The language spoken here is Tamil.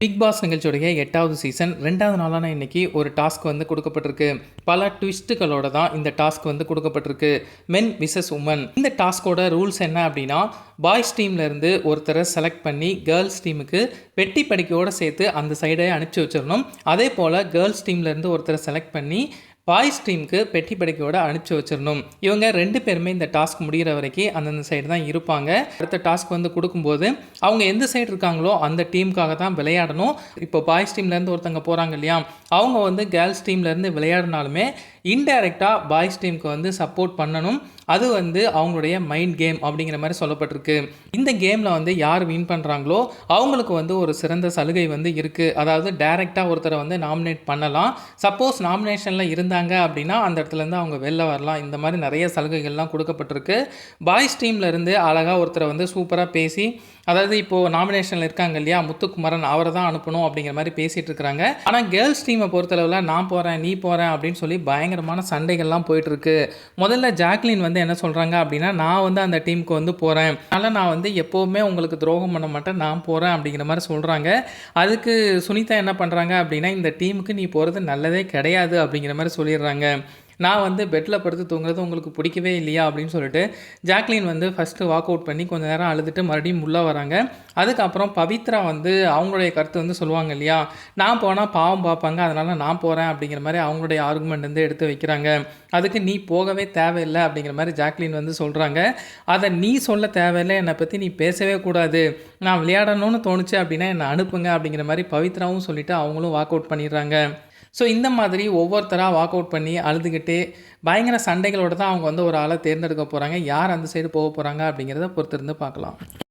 பிக் பாஸ் நிகழ்ச்சியுடைய 8வது சீசன் 2வது நாளான இன்னைக்கு ஒரு டாஸ்க் வந்து கொடுக்கப்பட்டிருக்கு. பல ட்விஸ்ட்டுகளோட தான் இந்த டாஸ்க் வந்து கொடுக்கப்பட்டிருக்கு. மென் விசஸ் உமன். இந்த டாஸ்கோட ரூல்ஸ் என்ன அப்படின்னா, பாய்ஸ் டீம்லேருந்து ஒருத்தரை செலக்ட் பண்ணி கேர்ள்ஸ் டீமுக்கு பெட்டி படிக்கையோடு சேர்த்து அந்த சைடே அனுப்பிச்சி வச்சிடணும். அதே போல் கேர்ள்ஸ் டீம்லேருந்து ஒருத்தரை செலக்ட் பண்ணி பாய்ஸ் டீமுக்கு பெட்டி படிக்கையோட அனுப்பிச்சி வச்சிடணும். இவங்க 2 பேருமே இந்த டாஸ்க் முடிகிற வரைக்கும் அந்தந்த சைடு தான் இருப்பாங்க. அடுத்த டாஸ்க் வந்து கொடுக்கும்போது அவங்க எந்த சைடு இருக்காங்களோ அந்த டீமுக்காக தான் விளையாடணும். இப்போ பாய்ஸ் டீம்லேருந்து ஒருத்தங்க போகிறாங்க இல்லையா, அவங்க வந்து கேர்ள்ஸ் டீம்லேருந்து விளையாடினாலுமே இன்டைரக்டாக பாய்ஸ் டீமுக்கு வந்து சப்போர்ட் பண்ணணும். அது வந்து அவங்களுடைய மைண்ட் கேம் அப்படிங்கிற மாதிரி சொல்லப்பட்டிருக்கு. இந்த கேமில் வந்து யார் வின் பண்ணுறாங்களோ அவங்களுக்கு வந்து ஒரு சிறந்த சலுகை வந்து இருக்குது. அதாவது டைரெக்டாக ஒருத்தரை வந்து நாமினேட் பண்ணலாம். சப்போஸ் நாமினேஷனில் இருந்தாங்க அப்படின்னா அந்த இடத்துலேருந்து அவங்க வெளில வரலாம். இந்த மாதிரி நிறைய சலுகைகள்லாம் கொடுக்கப்பட்டிருக்கு. பாய்ஸ் டீமில் இருந்து அழகாக ஒருத்தரை வந்து சூப்பராக பேசி, அதாவது இப்போது நாமினேஷனில் இருக்காங்க இல்லையா முத்துக்குமரன், அவரை தான் அனுப்பணும் அப்படிங்கிற மாதிரி பேசிகிட்டு இருக்கிறாங்க. ஆனால் கேர்ள்ஸ் டீமை பொறுத்தளவில் நான் போகிறேன் நீ போகிறேன் அப்படின்னு சொல்லி பயங்கரமான சண்டைகள்லாம் போயிட்டுருக்கு. முதல்ல ஜாக்லின் வந்து என்ன சொல்கிறாங்க அப்படின்னா, நான் வந்து அந்த டீமுக்கு வந்து போகிறேன், அதனால் நான் வந்து எப்போவுமே உங்களுக்கு துரோகம் பண்ண மாட்டேன், நான் போகிறேன் அப்படிங்கிற மாதிரி சொல்கிறாங்க. அதுக்கு சுனிதா என்ன பண்ணுறாங்க அப்படின்னா, இந்த டீமுக்கு நீ போகிறது நல்லதே கிடையாது அப்படிங்கிற மாதிரி சொல்லிடுறாங்க. நான் வந்து பெட்டில் படுத்து தூங்குறது உங்களுக்கு பிடிக்கவே இல்லையா அப்படின்னு சொல்லிட்டு ஜாக்லின் வந்து ஃபஸ்ட்டு வாக் அவுட் பண்ணி கொஞ்சம் நேரம் அழுதுட்டு மறுபடியும் உள்ளே வராங்க. அதுக்கப்புறம் பவித்ரா வந்து அவங்களுடைய கருத்து வந்து சொல்லுவாங்க இல்லையா, நான் போனால் பாவம் பார்ப்பாங்க, அதனால் நான் போகிறேன் அப்படிங்கிற மாதிரி அவங்களுடைய ஆர்குமெண்ட் வந்து எடுத்து வைக்கிறாங்க. அதுக்கு நீ போகவே தேவையில்லை அப்படிங்கிற மாதிரி ஜாக்லின் வந்து சொல்கிறாங்க. அதை நீ சொல்ல தேவையில்லை, என்னை பற்றி நீ பேசவே கூடாது, நான் விளையாடணும்னு தோணுச்சு அப்படின்னா என்னை அனுப்புங்க அப்படிங்கிற மாதிரி பவித்ராவும் சொல்லிவிட்டு அவங்களும் வாக் அவுட் பண்ணிடுறாங்க. ஸோ இந்த மாதிரி ஒவ்வொருத்தராக வாக் அவுட் பண்ணி அழுதுகிட்டே பயங்கர சண்டைகளோடு தான் அவங்க வந்து ஒரு ஆளை தேர்ந்தெடுக்க போகிறாங்க. யார் அந்த சைடு போக போகிறாங்க அப்படிங்கிறத பொறுத்திருந்து பார்க்கலாம்.